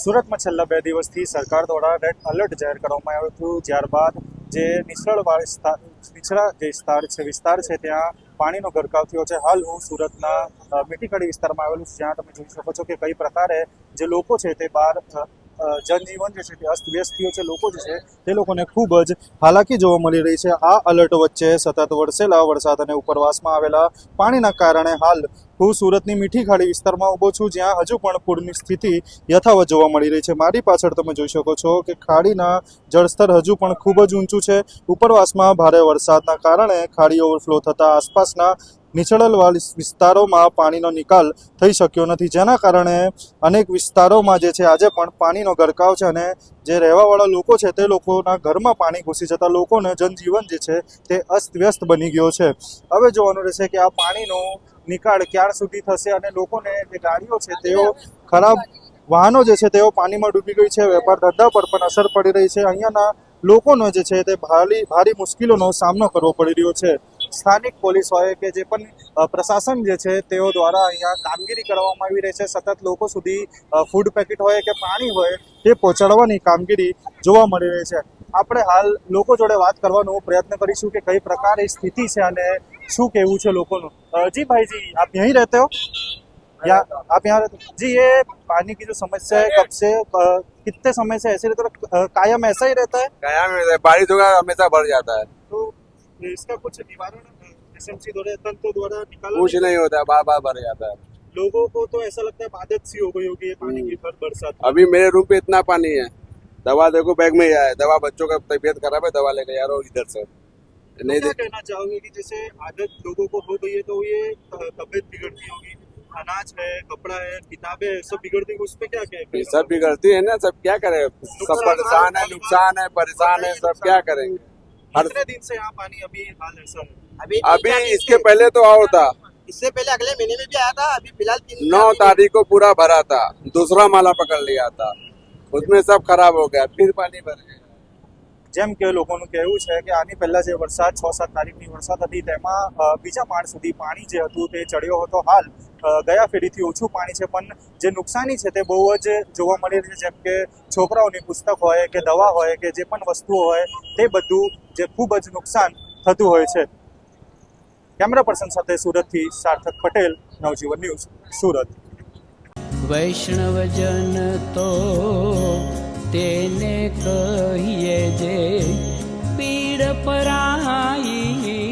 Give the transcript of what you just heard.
સુરતમાં છેલ્લા 2 દિવસથી સરકાર દ્વારા રેડ એલર્ટ જાહેર કરવામાં આવ્યું હતું, ત્યારબાદ જે નીચલા જે વિસ્તાર છે ત્યાં પાણીનો ગરકાવ થયો છે. હાલ હું સુરતના મીઠીખડી વિસ્તારમાં આવેલું છું, જ્યાં તમે જોઈ શકો છો કે કઈ પ્રકારે જે લોકો છે તે બહાર જનજીવન જે છે તે અસ્તવ્યસ્ત થયો છે. લોકો જે છે તે લોકોને ખૂબ જ હાલાકી જોવા મળી રહી છે. આ એલર્ટ વચ્ચે સતત વરસેલા વરસાદ અને ઉપરવાસમાં આવેલા પાણીના કારણે હાલ હું સુરતની મીઠીખાડી વિસ્તારમાં ઊભો છું, જ્યાં હજુ પણ પૂરની સ્થિતિ યથાવત જોવા મળી રહી છે. મારી પાછળ તમે જોઈ શકો છો કે ખાડીના જળસ્તર હજુ પણ ખૂબ જ ઊંચું છે. ઉપરવાસમાં ભારે વરસાદના કારણે ખાડી ઓવરફ્લો થતાં આસપાસના નીચાણવાળા વિસ્તારોમાં પાણીનો નિકાલ થઈ શક્યો નથી, જેના કારણે અનેક વિસ્તારોમાં જે છે આજે પણ પાણીનો ગરકાવ છે અને જે રહેવાવાળા લોકો છે તે લોકોના ઘરમાં પાણી ઘૂસી જતા લોકોને જનજીવન જે છે તે અસ્તવ્યસ્ત બની ગયો છે. હવે જોવાનું રહેશે કે આ પાણીનો નિકાલ ક્યાર સુધી થશે અને લોકોને જે ગાડીઓ છે તેઓ ખરાબ વાહનો જે છે તેઓ પાણીમાં ડૂબી ગઈ છે. વેપાર ધંધા પર પણ અસર પડી રહી છે. અહીંયાના લોકોનો જે છે તે ભારી મુશ્કેલીનો સામનો કરવો પડી રહ્યો છે. સ્થાનિક પોલીસ હોય કે જે પણ પ્રશાસન જે છે તેઓ દ્વારા અહીંયા કામગીરી કરવામાં આવી રહી છે. સતત લોકો સુધી ફૂડ પેકેટ હોય કે પાણી હોય તે પહોંચાડવાની કામગીરી જોવા મળી રહી છે. આપણે હાલ લોકો જોડે વાત કરવાનો પ્રયત્ન કરીશું કે કઈ પ્રકારની સ્થિતિ છે અને શું કહેવું છે લોકોનું. जी भाई जी, आप यहीं रहते हो या आप यहाँ रहते हो? जी, ये पानी की जो समस्या है कब से कितने समय से ऐसे रहता है? कायम ऐसा ही रहता है? कायम रहता है, बारिश होगा हमेशा बढ़ जाता है। तो इसका कुछ निवारण एसएमसी द्वारा तंत्र द्वारा निकाला कुछ नहीं होता है, बार बार बढ़ जाता है। लोगों को तो ऐसा लगता है आदत सी हो गई होगी ये पानी की हर बरसात में। अभी मेरे रूम पे इतना पानी है, दवा देखो बैग में ही है, दवा बच्चों का तबीयत खराब है, दवा लेके जा रहा हूँ इधर से। नहीं क्या कहना चाहोगे कि जैसे आदत लोगों को हो गई है तो ये तबीयत बिगड़ती होगी, अनाज है, कपड़ा है, किताबें है, सब बिगड़ती होगी, उस पे क्या कहें? सब बिगड़ती है ना, सब क्या करें, सब परेशान है, नुकसान है, परेशान है, सब क्या करेंगे। कितने दिन से यहाँ पानी अभी हाल ऐसा है? अभी इसके पहले तो और था, इससे पहले अगले महीने में भी आया था। अभी फिलहाल 9 तारीख को पूरा भरा था, दूसरा माला पकड़ लिया था, उसमें सब खराब हो गया, फिर पानी भर गया। જેમ કે લોકોનું કહેવું છે કે આની પહેલા જે વરસાદ 6-7 તારીખની વરસાદ હતી તેમાં બીજા માળ સુધી પાણી જે હતું તે ચડ્યો હતો. હાલ ગયા ફેરીથી ઓછું પાણી છે, પણ જે નુકસાની છે તે બહુ જ જોવા મળી રહી છે. જેમ કે છોકરાઓની પુસ્તક હોય કે દવા હોય કે જે પણ વસ્તુઓ હોય તે બધું જે ખૂબ જ નુકસાન થતું હોય છે. કેમેરા પર્સન સાથે સુરતથી સાર્થક પટેલ, નવજીવન ન્યૂઝ, સુરત. વૈષ્ણવજન તો તેને કહીએ જે પીડ પરાઈ